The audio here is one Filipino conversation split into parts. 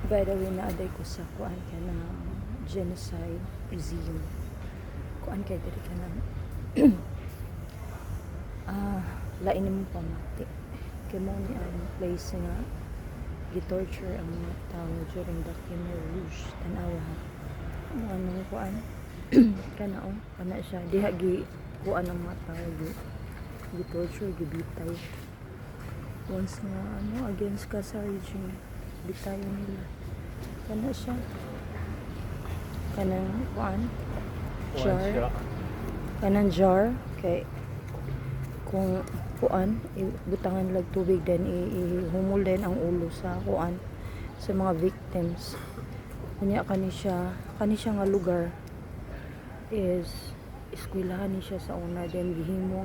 By the way, naaday ko sa kuan ka na genocide museum. Kuan kay diri ka na lain mo pamati. Kay mo ni ang place nga gi-torture ang mga tao during the Khmer Rouge. Tanawa ha. Ano kuan kana kana siya diha gi kuan ang mga tao gi-torture, gibitay. Once nga against ka sa regime, bitayon nila. Kana siya. Kanang kuan jar. Kanang jar kay kung kuan ibutangan lag tubig then ihumol din ang ulo sa kuan sa mga victims. Kunya kani siya nga lugar is eskwelahan ni siya sa una then gihimo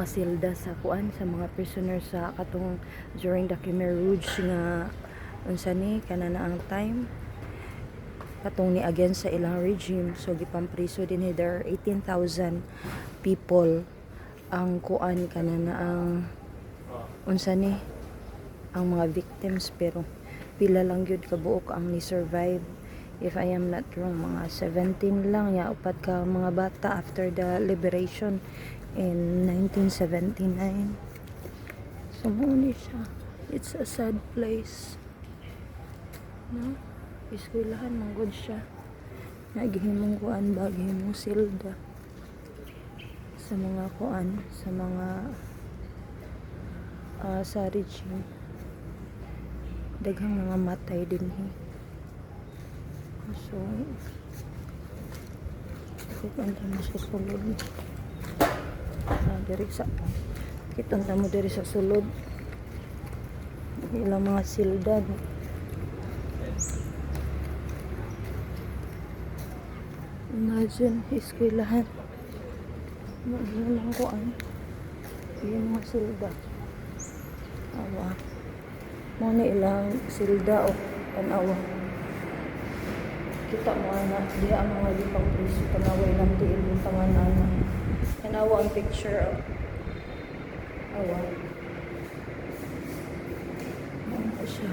nga silda sa kuan sa mga prisoners sa katong during the Khmer Rouge nga unsa ni kana na ang time katong ni against sa ilang regime, so gipampriso din there 18,000 people ang kuan kana na ang unsa ni ang mga victims, pero pila lang gyud kabuok ang ni survive. If I am not wrong, mga 17 lang ya upat ka mga bata after the liberation in 1979. So mo ni siya, it's a sad place, no? Eskwelahan manggod siya. Nagihimong kuan ba, gihimong silda sa mga kuan, sa mga sa regime. Daghang mga matay din so kitang mo sa sulod diri sa kitang mo diri sa sulod ilang mga silda. Imagine, eskwelahan. Magiging lang kuan. Yung mga silda. Awa. Muna ilang silda o tanawa. Kita mo na, di ang mga lipang priso tanaway ng tiil yung panganana. Tanawa ang picture o. Awa. Ano siya.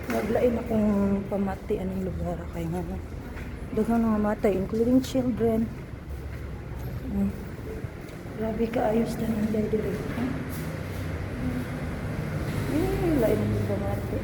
Naglain akong pamati anong lugar kay nga na. Daghang mga matay, including children. Grabe ka, ayos na nanday diri. Lain ang pamati.